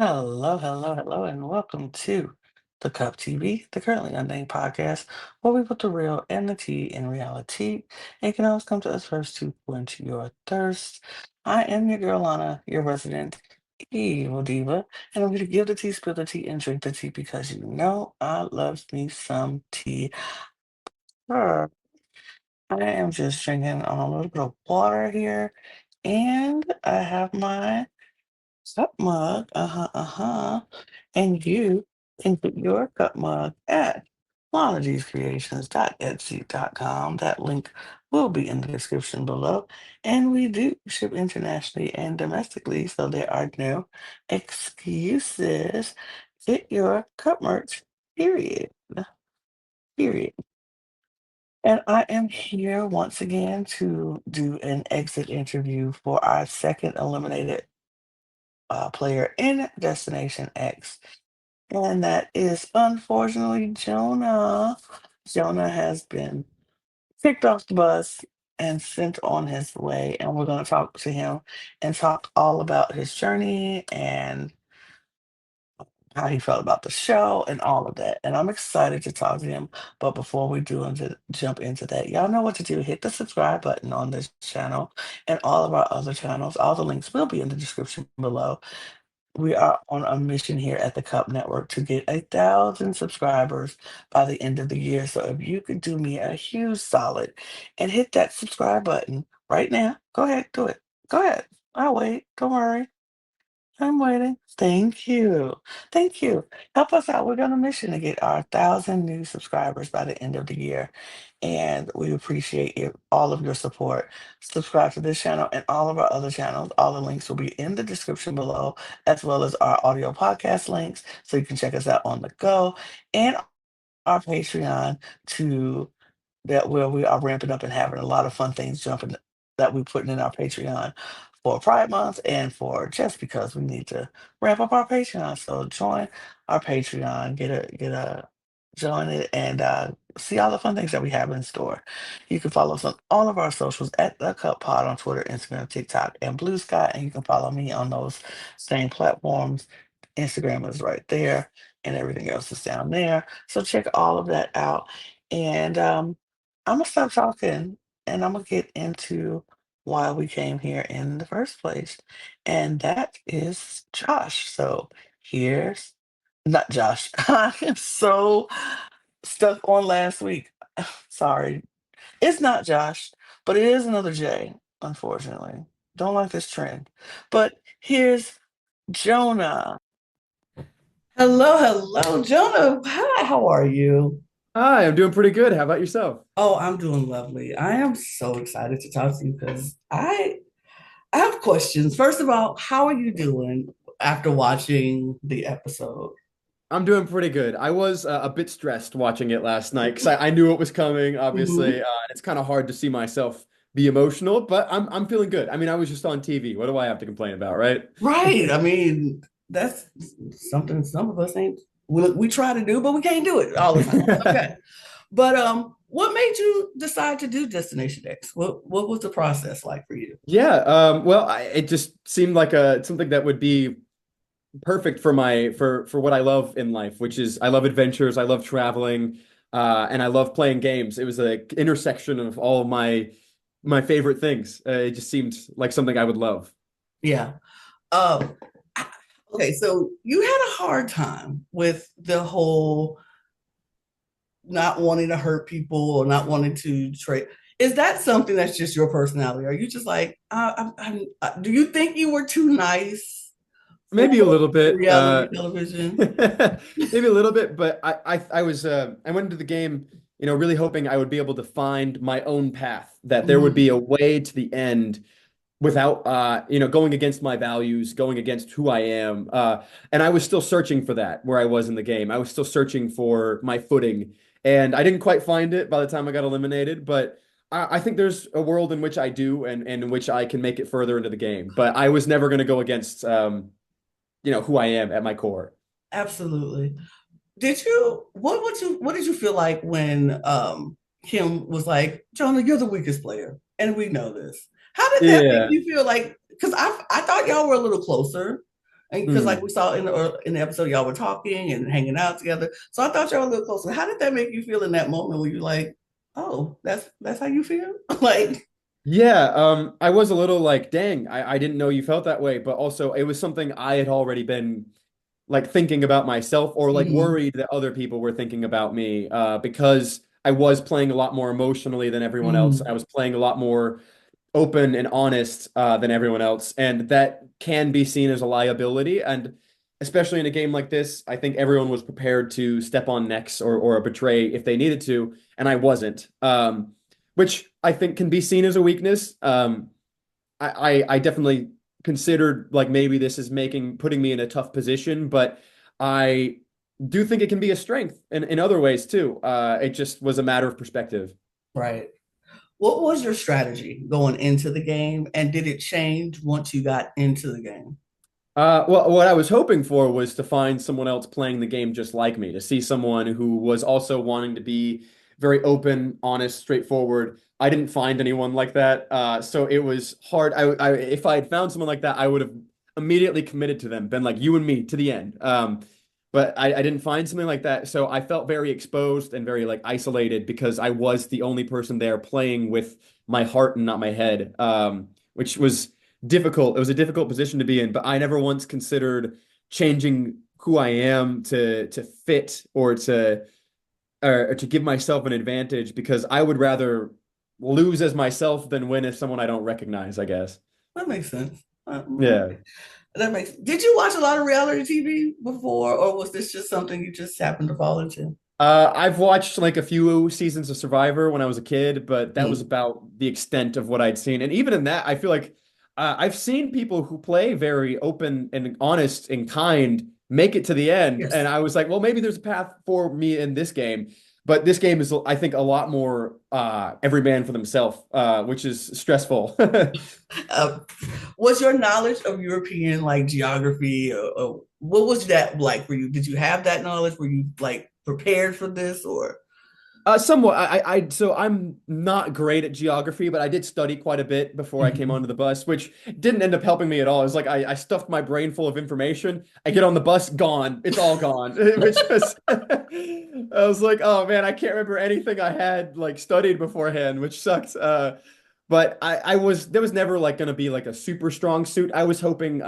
Hello, and welcome to the Cup TV, the Currently Unnamed Podcast, where we put the real and the tea in reality. And you can always come to us first to quench your thirst. I am your girl, Lana, your resident evil diva, and I'm here to give the tea, spill the tea, and drink the tea because you know I love me some tea. Sure. I am just drinking a little bit of water here, and I have my cup mug, and you can get your cup mug at LanaD'sCreations.etsy.com. That link will be in the description below. And we do ship internationally and domestically, so there are no excuses. Get your cup merch, period. Period. And I am here once again to do an exit interview for our second eliminated player in Destination X. And that is unfortunately Jonah. Jonah has been kicked off the bus and sent on his way. And we're going to talk to him and talk all about his journey and how he felt about the show and all of that. And I'm excited to talk to him. But before we do jump into that, y'all know what to do. Hit the subscribe button on this channel and all of our other channels. All the links will be in the description below. We are on a mission here at the Cup Network to get 1,000 subscribers by the end of the year. So if you could do me a huge solid and hit that subscribe button right now, go ahead, do it. Go ahead. I'll wait. Don't worry. I'm waiting. Thank you. Thank you. Help us out. We're on a mission to get our 1,000 new subscribers by the end of the year. And we appreciate all of your support. Subscribe to this channel and all of our other channels. All the links will be in the description below, as well as our audio podcast links. So you can check us out on the go and our Patreon to that where we are ramping up and having a lot of fun things jumping that we're putting in our Patreon for Pride Month and for just because we need to ramp up our Patreon. So join our Patreon, get a join it and see all the fun things that we have in store. You can follow us on all of our socials at the Cup Pod on Twitter, Instagram, TikTok, and Blue Sky, and you can follow me on those same platforms. Instagram is right there, and everything else is down there. So check all of that out. And I'm gonna stop talking and I'm gonna get into why we came here in the first place. And that is Josh. So here's not Josh. I am so stuck on last week. Sorry. It's not Josh, but it is another J, unfortunately. Don't like this trend. But here's Jonah. Hello, Jonah. Hi, how are you? Hi, I'm doing pretty good. How about yourself? Oh, I'm doing lovely. I am so excited to talk to you because I have questions. First of all, how are you doing after watching the episode? I'm doing pretty good. I was a bit stressed watching it last night because I knew it was coming, obviously. Mhm. And it's kind of hard to see myself be emotional, but I'm feeling good. I mean, I was just on TV. What do I have to complain about, right? Right. I mean, that's something some of us ain't we try to do, but we can't do it all the time. Okay. But what made you decide to do Destination X? What was the process like for you? Yeah, well, it just seemed like something that would be perfect for for what I love in life, which is I love adventures, I love traveling, and I love playing games. It was an intersection of all of my favorite things. It just seemed like something I would love. Yeah. Um okay, so you had a hard time with the whole not wanting to hurt people or not wanting to trade. Is that something that's just your personality? Are you just like, do you think you were too nice for Maybe a little bit, reality television? maybe a little bit, but I went into the game, really hoping I would be able to find my own path, that there would be Mhm. a way to the end without going against my values, going against who I am. And I was still searching for that where I was in the game. I was still searching for my footing, and I didn't quite find it by the time I got eliminated, but I think there's a world in which I do and in which I can make it further into the game. But I was never going to go against who I am at my core. Absolutely. What did you feel like when Kim was like, Jonah, you're the weakest player, and we know this. How did that make Yeah. you feel like because I thought y'all were a little closer And because like Mm. we saw in the episode, y'all were talking and hanging out together. So I thought y'all were a little closer. How did that make you feel in that moment when you're like, oh, that's how you feel? Like, Yeah, I was a little like, dang, I didn't know you felt that way, but also it was something I had already been like thinking about myself or like mhm, worried that other people were thinking about me because I was playing a lot more emotionally than everyone else. I mhm, was playing a lot more open and honest than everyone else, and that can be seen as a liability. And especially in a game like this, I think everyone was prepared to step on necks or betray if they needed to, and I wasn't, which I think can be seen as a weakness. I definitely considered like maybe this is putting me in a tough position, but I do think it can be a strength in other ways too. It just was a matter of perspective. right. What was your strategy going into the game, and did it change once you got into the game? Well, what I was hoping for was to find someone else playing the game just like me, to see someone who was also wanting to be very open, honest, straightforward. I didn't find anyone like that, so it was hard. If I had found someone like that, I would have immediately committed to them, been like you and me to the end. But I didn't find something like that, so I felt very exposed and very like isolated because I was the only person there playing with my heart and not my head, which was difficult. It was a difficult position to be in, but I never once considered changing who I am to fit or to give myself an advantage because I would rather lose as myself than win as someone I don't recognize, I guess. That makes sense. Yeah. That makes. Did you watch a lot of reality TV before, or was this just something you just happened to fall into? I've watched like a few seasons of Survivor when I was a kid, but that was Mm. about the extent of what I'd seen. And even in that, I feel like I've seen people who play very open and honest and kind make it to the end. And Yes. I was like, well, maybe there's a path for me in this game. But this game is, I think, a lot more every man for themselves, which is stressful. Uh, was your knowledge of European like geography, or what was that like for you? Did you have that knowledge? Were you like prepared for this, or? Somewhat. So I'm not great at geography, but I did study quite a bit before I came Mhm. onto the bus, which didn't end up helping me at all. It was like I stuffed my brain full of information. I get on the bus, gone. It's all gone. Which was, I was like, oh man, I can't remember anything I had like studied beforehand, which sucked. But there was never like gonna be like a super strong suit. I was hoping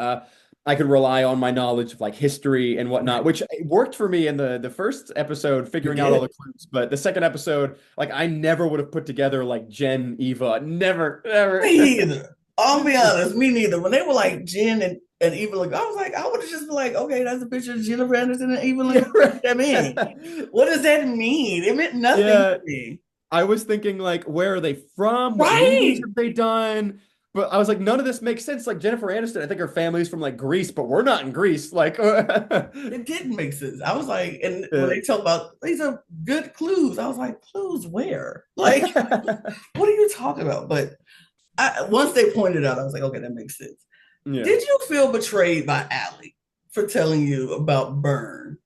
I could rely on my knowledge of like history and whatnot, Right. which worked for me in the first episode, It figuring out all the did. clues. But the second episode, like I never would have put together like Jen, Eva, never, never. Me either. I'll be honest, me neither. When they were like Jen and Eva, like, I was like, I would have just been like, okay, that's a picture of Jennifer Anderson and Eva. Yeah, What does right. that mean? What does that mean? It meant nothing to Yeah, me. I was thinking like, where are they from? What movies Right. have they done? But I was like, none of this makes sense. Like Jennifer Aniston, I think her family's from like Greece, but we're not in Greece. Like, It didn't make sense. I was like, and when uh, they talk about these are good clues, I was like, clues where? Like, what are you talking about? But once they pointed out, I was like, okay, that makes sense. yeah. Did you feel betrayed by Allie for telling you about Burn?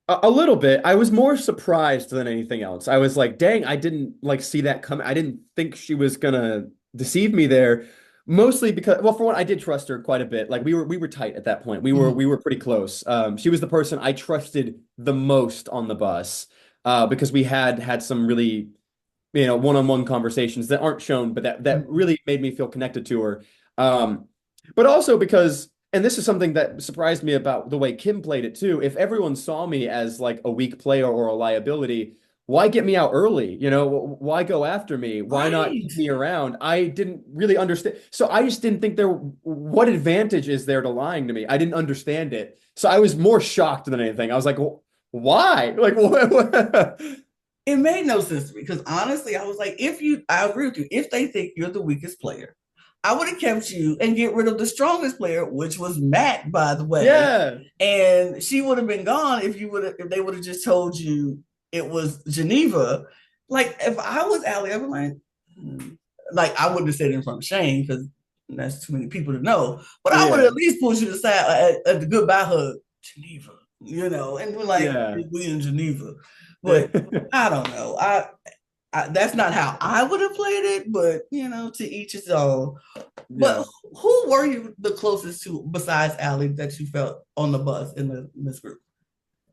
A little bit. I was more surprised than anything else. I was like, dang, I didn't like see that coming. I didn't think she was gonna deceive me there. Mostly because, well, for one, I did trust her quite a bit. Like we were tight at that point. We Mhm. were pretty close. She was the person I trusted the most on the bus, because we had some really, one-on-one conversations that aren't shown, but that Mhm. really made me feel connected to her. Um, but also because, and this is something that surprised me about the way Kim played it too. If everyone saw me as like a weak player or a liability, why get me out early? Why go after me? Why not Right. keep me around? I didn't really understand. So I just didn't think what advantage is there to lying to me? I didn't understand it. So I was more shocked than anything. I was like, why? Like, what? It made no sense to me because honestly, I was like, I agree with you. If they think you're the weakest player, I would have kept you and get rid of the strongest player, which was Matt, by the way. Yeah. And she would have been gone if they would have just told you it was Geneva. Like if I was Allie, I'd be like, hmm. Like I wouldn't have said it in front of Shane because that's too many people to know. But I would have Yeah. at least pulled you aside at the goodbye hug, Geneva, and we're like, Yeah. we in Geneva. But I don't know. That's not how I would have played it, but to each his own. But Yeah. who were you the closest to besides Allie that you felt on the bus in this group?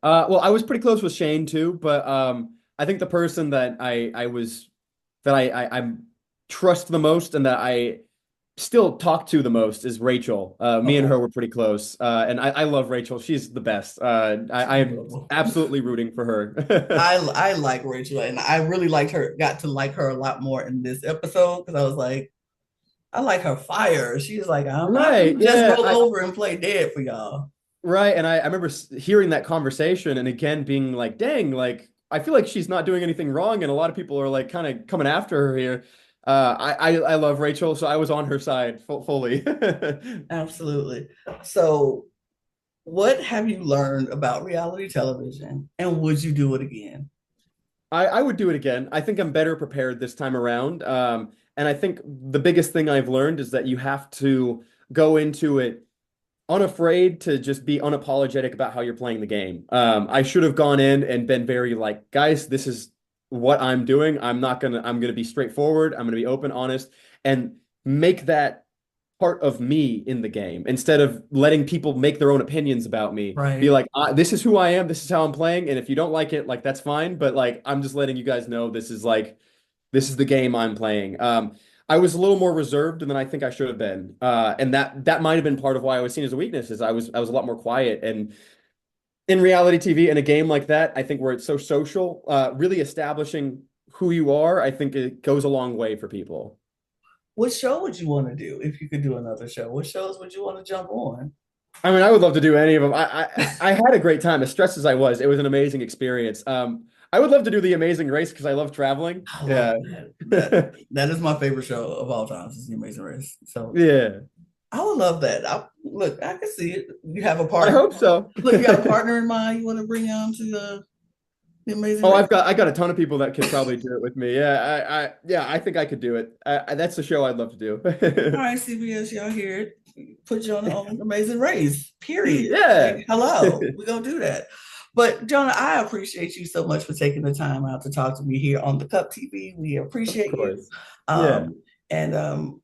Well, I was pretty close with Shane too, but I think the person that I was that I trust the most and that I still talk to the most is Rachel. Me and Okay. her were pretty close, and I love Rachel. She's the best. I am Adorable. absolutely rooting for her. I like Rachel, and I really liked her. Got to like her a lot more in this episode because I was like, I like her fire. She's like, I'm not Right, gonna just yeah, roll over and play dead for y'all. right. And I remember hearing that conversation and again being like, dang, like I feel like she's not doing anything wrong, and a lot of people are like kind of coming after her here. I love Rachel, so I was on her side fully. Absolutely. So, what have you learned about reality television, and would you do it again? I would do it again. I think I'm better prepared this time around. And I think the biggest thing I've learned is that you have to go into it unafraid to just be unapologetic about how you're playing the game. I should have gone in and been very like, guys, this is what I'm doing. I'm gonna be straightforward. I'm gonna be open, honest, and make that part of me in the game instead of letting people make their own opinions about me. Be Right. like, this is who I am. This is how I'm playing. And if you don't like it, like that's fine. But like, I'm just letting you guys know this is the game I'm playing. I was a little more reserved than I think I should have been, and that might have been part of why I was seen as a weakness. Is I was a lot more quiet, and in reality TV in a game like that, I think where it's so social, really establishing who you are, I think it goes a long way for people. What show would you want to do if you could do another show? What shows would you want to jump on? I mean, I would love to do any of them. I had a great time, as stressed as I was. It was an amazing experience. I would love to do The Amazing Race because I love traveling. I love Yeah. that. That is my favorite show of all time. Is The Amazing Race. So Yeah. I would love that. Look, I can see it. You have a I partner. hope so. Look, you got a partner in mind. You want to bring on to the Amazing Oh, Race. I got a ton of people that could probably do it with me. Yeah, I think I could do it. That's the show I'd love to All do. right, CBS, y'all hear it. Put you on Amazing Race. Period. Yeah. Like, hello, we're gonna do that. But Jonah, I appreciate you so much for taking the time out to talk to me here on the Cup TV. We Of appreciate you. course. Yeah. And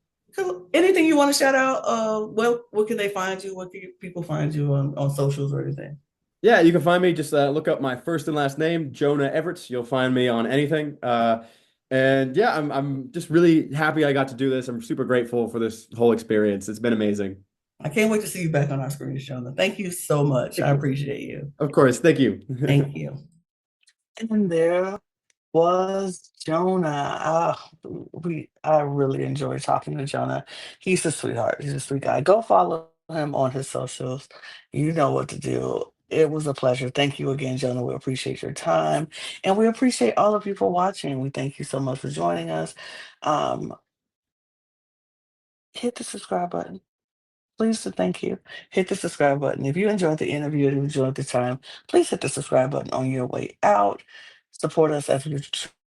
anything you want to shout out? Well, where can they find you? Where can people find you on socials or anything? Yeah, you can find me. Just look up my first and last name, Jonah Evarts. You'll find me on anything. And yeah, I'm just really happy I got to do this. I'm super grateful for this whole experience. It's been amazing. I can't wait to see you back on our screen, Jonah. Thank you so much. I Thank you. appreciate you. Of course. Thank you. Thank you. And there was Jonah. I really enjoy talking to Jonah. He's a sweetheart. He's a sweet guy. Go follow him on his socials. You know what to do. It was a pleasure. Thank you again, Jonah. We appreciate your time. And we appreciate all of you for watching. We thank you so much for joining us. Um, hit the subscribe button. Please and thank you. Hit the subscribe button. If you enjoyed the interview and you enjoyed the time, please hit the subscribe button on your way out. Support us as we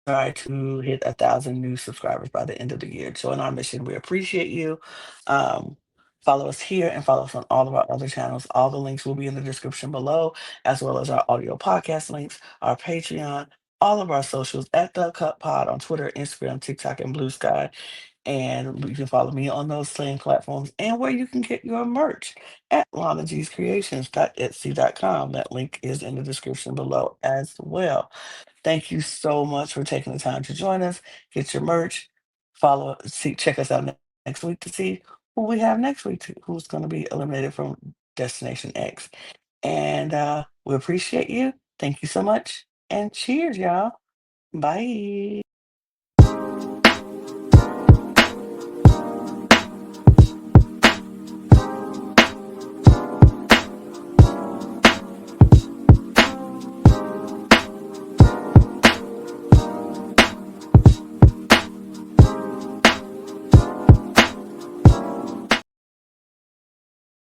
try to hit 1,000 new subscribers by the end of the year. Join our mission. We appreciate you. Um, follow us here and follow us on all of our other channels. All the links will be in the description below, as well as our audio podcast links, our Patreon, all of our socials at The Cup Pod on Twitter, Instagram, TikTok, and Blue Sky. And you can follow me on those same platforms and where you can get your merch at lanag'screations.etsy.com. That link is in the description below as well. Thank you so much for taking the time to join us. Get your merch. Check us out next week to see who we have next week, who's going to be eliminated from Destination X. And we appreciate you. Thank you so much. And cheers, y'all. Bye.